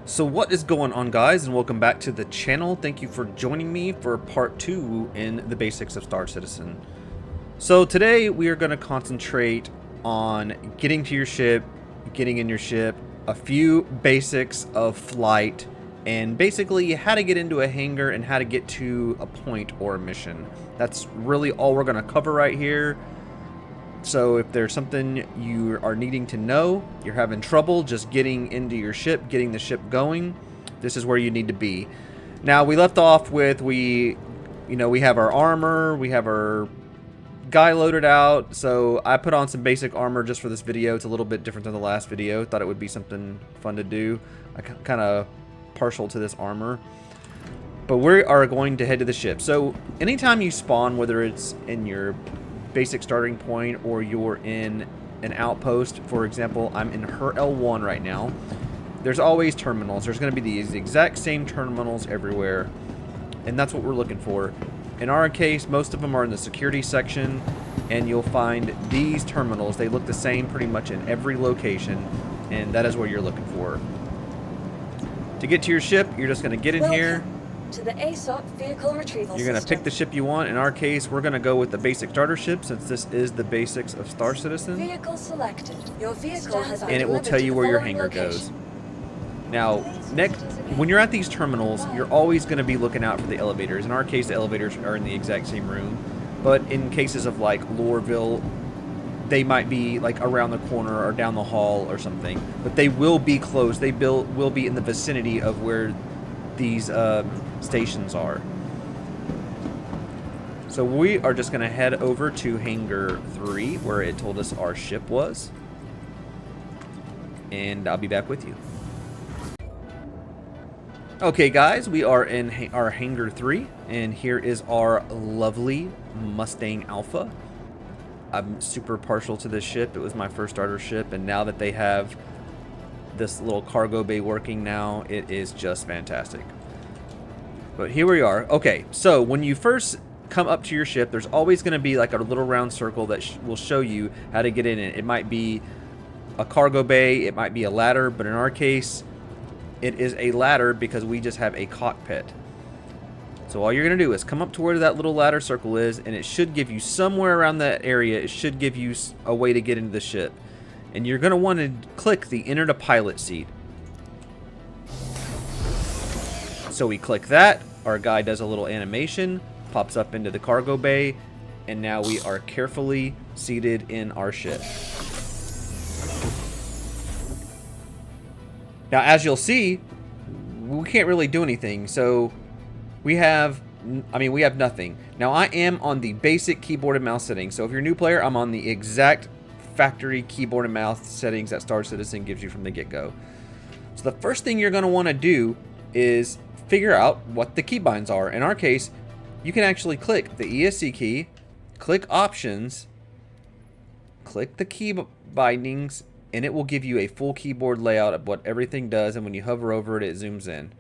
So what is going on, guys, and welcome back to the channel. Thank you for joining me for part 2 in the basics of Star Citizen. So today we are going to concentrate on getting to your ship, getting in your ship, a few basics of flight, and basically how to get into a hangar and how to get to a point or a mission. That's really all we're going to cover right here. So if there's something you are needing to know, you're having trouble just getting into your ship, getting the ship going, this is where you need to be. Now, we left off with we have our armor, we have our guy loaded out. So I put on some basic armor just for this video. It's a little bit different than the last video. Thought it would be something fun to do. I kind of partial to this armor. But we are going to head to the ship. So anytime you spawn, whether it's in your basic starting point or you're in an outpost, for example, I'm in her L1 right now, there's always terminals. There's going to be these exact same terminals everywhere, and that's what we're looking for. In our case, most of them are in the security section, and you'll find these terminals. They look the same pretty much in every location, and that is what you're looking for. To get to your ship, you're just going to get in here. To the ASOP vehicle retrieval You're going to pick the ship you want. In our case, we're going to go with the basic starter ship, since this is the basics of Star Citizen. Vehicle selected. Your vehicle has been and it will tell you where your hangar goes. Now, next, when you're at these terminals, you're always going to be looking out for the elevators. In our case, the elevators are in the exact same room. But in cases of like Lorville, they might be like around the corner or down the hall or something. But they will be close. They will be in the vicinity of where these stations are. So we are just going to head over to Hangar 3, where it told us our ship was. And I'll be back with you. Okay, guys, we are in our Hangar 3, and here is our lovely Mustang Alpha. I'm super partial to this ship. It was my first starter ship, and now that they have this little cargo bay working now, it is just fantastic. But here we are. Okay, so when you first come up to your ship, there's always going to be like a little round circle that will show you how to get in it. It might be a cargo bay, it might be a ladder, but in our case, it is a ladder because we just have a cockpit. So all you're going to do is come up to where that little ladder circle is, and it should give you somewhere around that area, it should give you a way to get into the ship. And you're going to want to click the enter to pilot seat. So we click that, our guy does a little animation, pops up into the cargo bay, and now we are carefully seated in our ship. Now, as you'll see, we can't really do anything, so we have nothing. Now, I am on the basic keyboard and mouse settings, so if you're a new player, I'm on the exact factory keyboard and mouse settings that Star Citizen gives you from the get-go. So the first thing you're going to want to do is figure out what the keybinds are. In our case, you can actually click the ESC key, click options, click the key bindings, and it will give you a full keyboard layout of what everything does, and when you hover over it, it zooms in.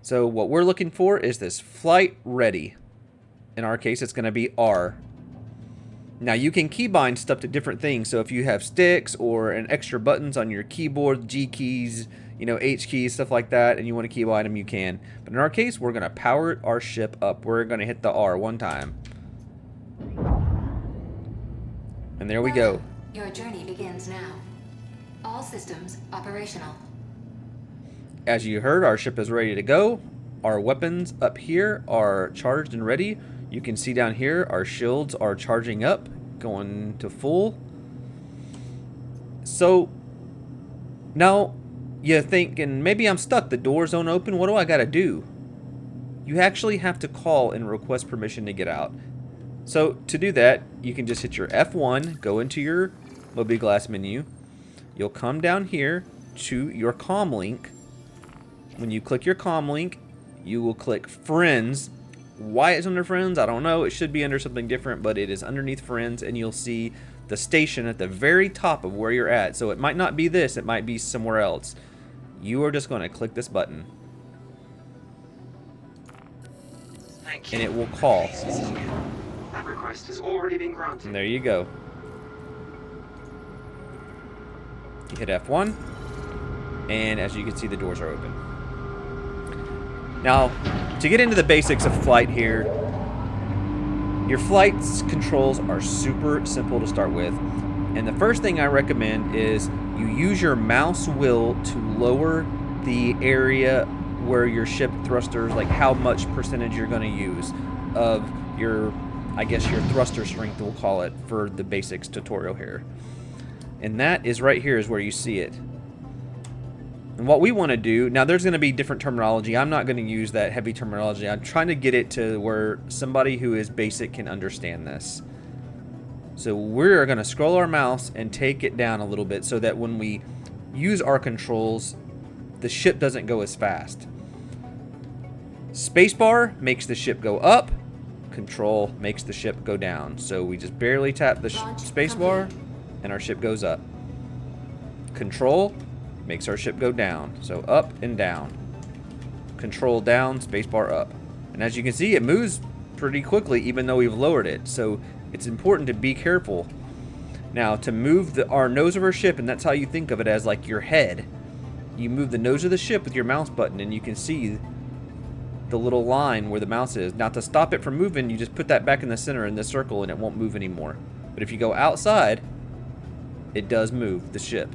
So what we're looking for is this flight ready. In our case, it's going to be R. Now, you can keybind stuff to different things. So if you have sticks or an extra buttons on your keyboard, G keys, H keys, stuff like that, and you want to keybind them, you can. But in our case, we're going to power our ship up. We're going to hit the R one time. And there we go. Your journey begins now. All systems operational. As you heard, our ship is ready to go. Our weapons up here are charged and ready. You can see down here, our shields are charging up, going to full. So, now, you're thinking, maybe I'm stuck, the doors don't open, what do I gotta do? You actually have to call and request permission to get out. So, to do that, you can just hit your F1, go into your mobiGlas menu. You'll come down here to your comm link. When you click your comm link, you will click Friends. Why it's under Friends, I don't know. It should be under something different, but it is underneath Friends, and you'll see the station at the very top of where you're at. So it might not be this, it might be somewhere else. You are just going to click this button. And it will call. That request has already been granted. And there you go. You hit F1, And as you can see, the doors are open. Now, to get into the basics of flight here, your flight's controls are super simple to start with. And the first thing I recommend is you use your mouse wheel to lower the area where your ship thrusters, like how much percentage you're going to use of your, I guess your thruster strength, we'll call it, for the basics tutorial here. And that is right here is where you see it. And what we want to do, now there's going to be different terminology. I'm not going to use that heavy terminology. I'm trying to get it to where somebody who is basic can understand this. So we're going to scroll our mouse and take it down a little bit so that when we use our controls, the ship doesn't go as fast. Spacebar makes the ship go up. Control makes the ship go down. So we just barely tap the spacebar and our ship goes up. Control makes our ship go down. So up and down. Control down, spacebar up. And as you can see, it moves pretty quickly even though we've lowered it. So it's important to be careful. Now, to move our nose of our ship, and that's how you think of it, as like your head, you move the nose of the ship with your mouse button and you can see the little line where the mouse is. Now, to stop it from moving, you just put that back in the center in this circle and it won't move anymore. But if you go outside, it does move the ship.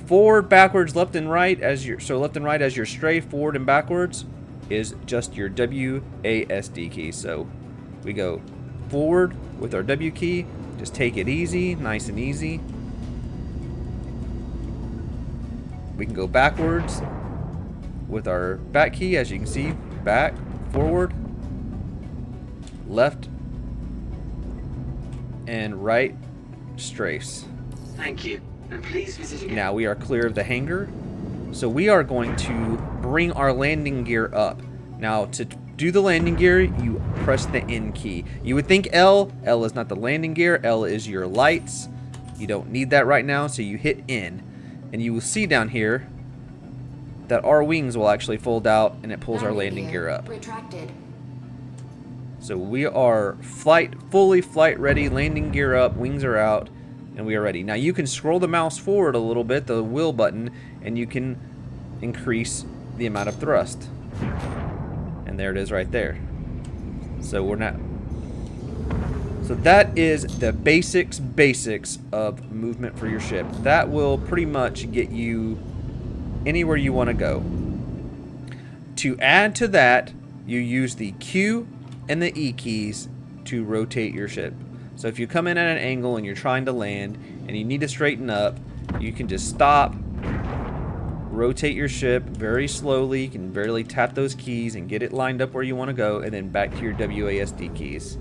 Forward, backwards, left and right as your left and right as your stray, forward and backwards is just your WASD key. So we go forward with our W key, just take it easy, nice and easy. We can go backwards with our back key, as you can see, back, forward, left, and right strafes. Thank you. And please visit again. Now we are clear of the hangar. So we are going to bring our landing gear up. Now to do the landing gear, you press the N key. You would think L. L is not the landing gear. L is your lights. You don't need that right now, so you hit N. And you will see down here that our wings will actually fold out and it pulls our landing gear up. Retracted. So we are fully flight ready, landing gear up, wings are out, and we are ready. Now you can scroll the mouse forward a little bit, the wheel button, and you can increase the amount of thrust. And there it is right there. So we're not. So that is the basics of movement for your ship. That will pretty much get you anywhere you want to go. To add to that, you use the Q and the E keys to rotate your ship. So if you come in at an angle and you're trying to land and you need to straighten up, you can just stop, rotate your ship very slowly. You can barely tap those keys and get it lined up where you want to go, and then back to your WASD keys.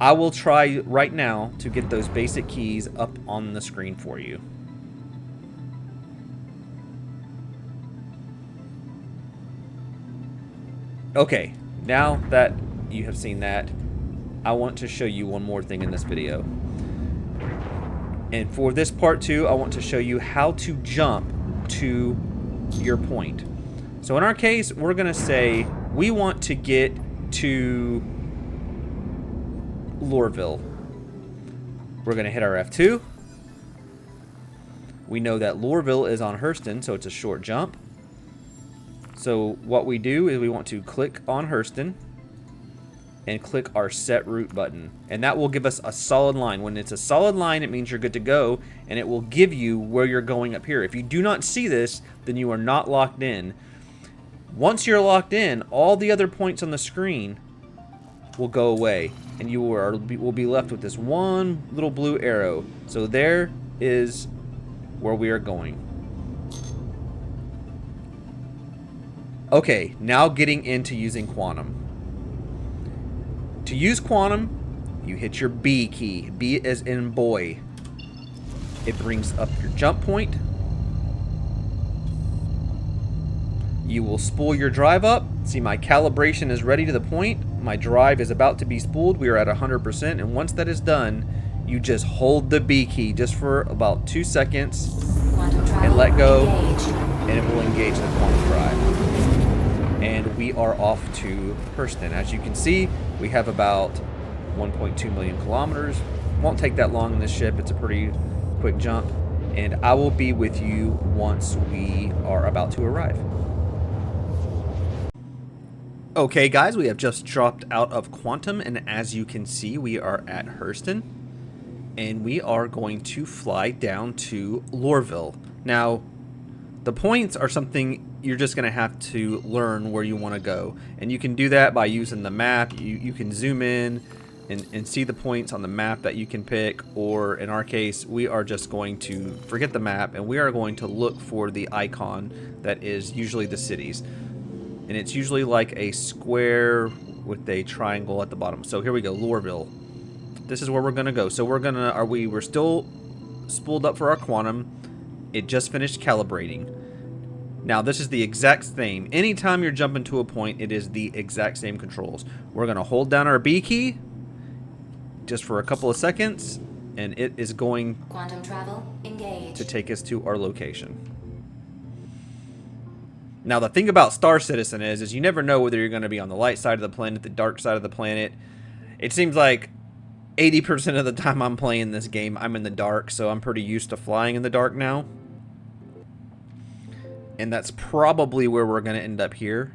I will try right now to get those basic keys up on the screen for you. Okay, now that you have seen that, I want to show you one more thing in this video. And for this part 2, I want to show you how to jump to your point. So in our case, we're going to say we want to get to Lorville. We're going to hit our F2. We know that Lorville is on Hurston, so it's a short jump. So what we do is we want to click on Hurston and click our set route button, and that will give us a solid line. When it's a solid line, it means you're good to go, and it will give you where you're going up here. If you do not see this, then you are not locked in. Once you're locked in, all the other points on the screen will go away, and you will be left with this one little blue arrow. So there is where we are going. Okay, now getting into using quantum. To use quantum, you hit your B key. B as in boy. It brings up your jump point. You will spool your drive up. See, my calibration is ready to the point. My drive is about to be spooled. We are at 100%, and once that is done, you just hold the B key just for about 2 seconds and let go, and it will engage the quantum drive. And we are off to Hurston. As you can see, we have about 1.2 million kilometers. Won't take that long in this ship. It's a pretty quick jump, and I will be with you once we are about to arrive. Okay guys, we have just dropped out of Quantum, and as you can see, we are at Hurston, and we are going to fly down to Lorville. Now, the points are something you're just going to have to learn where you want to go, and you can do that by using the map. You can zoom in and see the points on the map that you can pick, or in our case, we are just going to forget the map, and we are going to look for the icon that is usually the cities. And it's usually like a square with a triangle at the bottom. So here we go, Lorville. This is where we're gonna go. So we're still spooled up for our quantum. It just finished calibrating. Now this is the exact same. Anytime you're jumping to a point, it is the exact same controls. We're gonna hold down our B key just for a couple of seconds, and it is going Quantum travel engaged to take us to our location. Now the thing about Star Citizen is you never know whether you're going to be on the light side of the planet, the dark side of the planet. It seems like 80% of the time I'm playing this game, I'm in the dark, so I'm pretty used to flying in the dark now. And that's probably where we're going to end up here.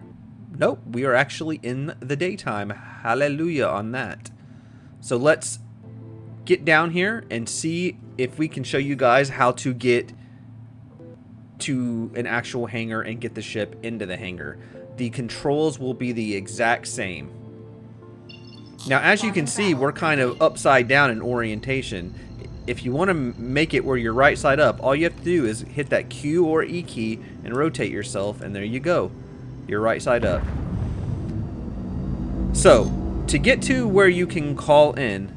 Nope, we are actually in the daytime. Hallelujah on that. So let's get down here and see if we can show you guys how to get to an actual hangar and get the ship into the hangar. The controls will be the exact same. Now, as you can see, we're kind of upside down in orientation. If you want to make it where you're right side up, all you have to do is hit that Q or E key and rotate yourself, and there you go. You're right side up. So, to get to where you can call in,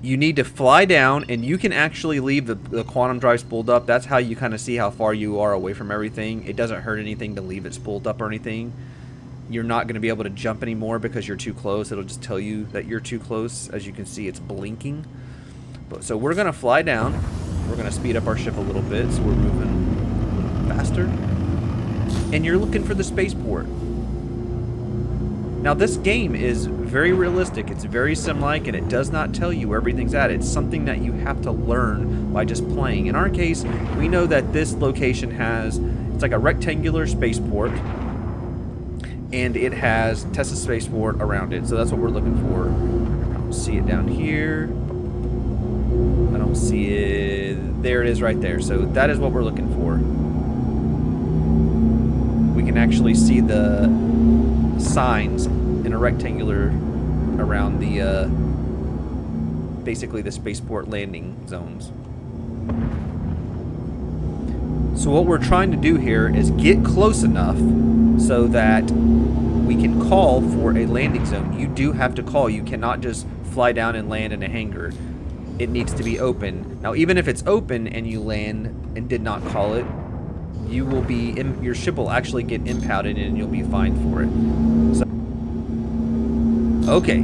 you need to fly down, and you can actually leave the quantum drive spooled up. That's how you kind of see how far you are away from everything. It doesn't hurt anything to leave it spooled up or anything. You're not going to be able to jump anymore because you're too close. It'll just tell you that you're too close. As you can see, it's blinking. So we're going to fly down. We're going to speed up our ship a little bit, so we're moving faster. And you're looking for the spaceport. Now this game is very realistic, it's very sim-like, and it does not tell you where everything's at. It's something that you have to learn by just playing. In our case, we know that this location it's like a rectangular spaceport, and it has Tesla spaceport around it, so that's what we're looking for. I don't see it down here. I don't see it. There it is right there, so that is what we're looking for. We can actually see the signs in a rectangular around the basically the spaceport landing zones. So what we're trying to do here is get close enough so that we can call for a landing zone. You do have to call. You cannot just fly down and land in a hangar. It needs to be open. Now even if it's open and you land and did not call it, you will be your ship will actually get impounded and you'll be fined for it. Okay,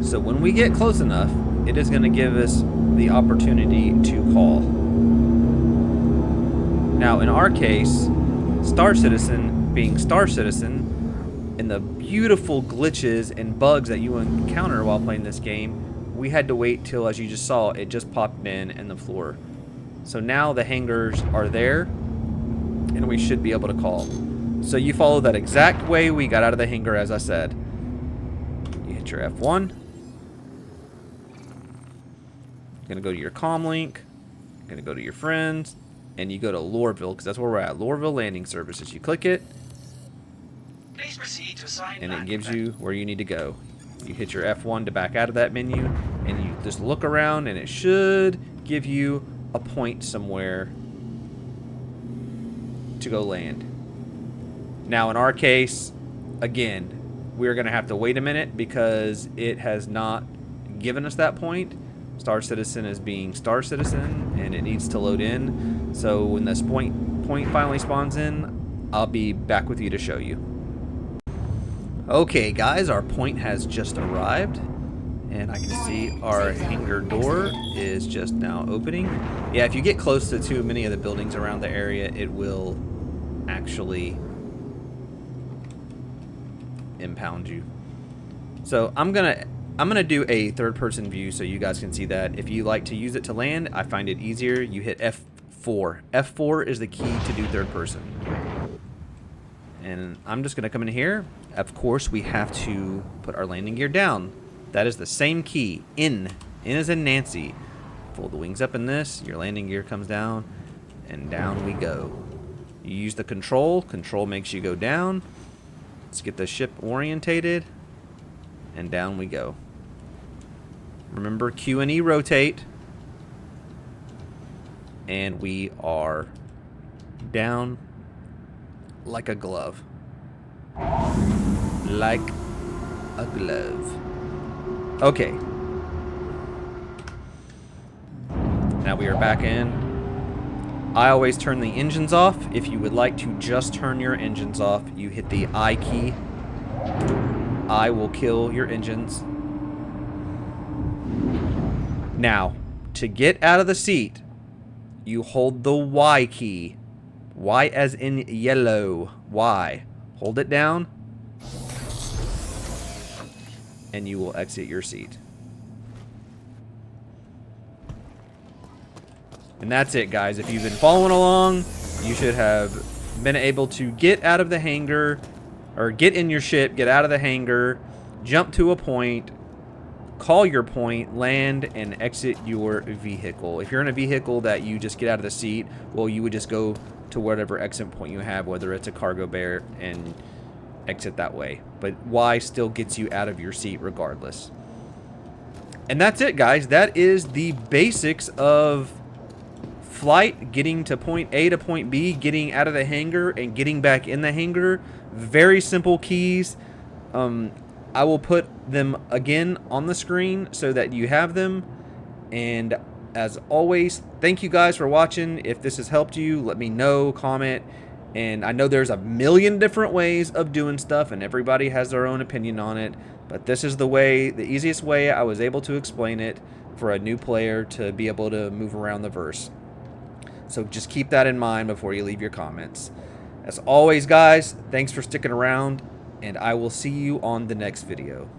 so when we get close enough, it is going to give us the opportunity to call. Now in our case, Star Citizen being Star Citizen, and the beautiful glitches and bugs that you encounter while playing this game, we had to wait till, as you just saw, it just popped in the floor. So now the hangars are there, and we should be able to call. So you follow that exact way we got out of the hangar, as I said. You hit your F1. You're gonna go to your comm link. You're gonna go to your friends, and you go to Lorville, because that's where we're at. Lorville Landing Services. You click it, Please proceed to assign and it landing gives vector. you where you need to go. You hit your F1 to back out of that menu, and you just look around, and it should give you a point somewhere to go land. Now in our case, again, we're gonna have to wait a minute because it has not given us that point. Star Citizen is being Star Citizen, and it needs to load in. So when this point finally spawns in, I'll be back with you to show you. Okay guys, our point has just arrived, and I can see our hangar door is just now opening. Yeah, if you get close to too many of the buildings around the area, it will actually impound you. So I'm gonna I'm going to do a third-person view so you guys can see that. If you like to use it to land, I find it easier. You hit F4. F4 is the key to do third-person. And I'm just going to come in here. Of course, we have to put our landing gear down. That is the same key. In. In as in Nancy. Fold the wings up in this. Your landing gear comes down. And down we go. You use the control. Control makes you go down. Let's get the ship orientated. And down we go. Remember, Q and E rotate. And we are down like a glove. Like a glove. Okay. Now we are back in. I always turn the engines off. If you would like to just turn your engines off, you hit the I key. I will kill your engines. Now, to get out of the seat, you hold the Y key. Y as in yellow. Y. Hold it down. And you will exit your seat. And that's it, guys. If you've been following along, you should have been able to get out of the hangar, or get in your ship, get out of the hangar, jump to a point, call your point, land, and exit your vehicle. If you're in a vehicle that you just get out of the seat, well, you would just go to whatever exit point you have, whether it's a cargo bay, and exit that way. But Y still gets you out of your seat regardless. And that's it, guys. That is the basics of flight, getting to point A to point B, getting out of the hangar, and getting back in the hangar. Very simple keys. I will put them again on the screen so that you have them. And as always, thank you guys for watching. If this has helped you, let me know, comment. And I know there's a million different ways of doing stuff, and everybody has their own opinion on it. But this is the way, the easiest way I was able to explain it for a new player to be able to move around the verse. So just keep that in mind before you leave your comments. As always, guys, thanks for sticking around, and I will see you on the next video.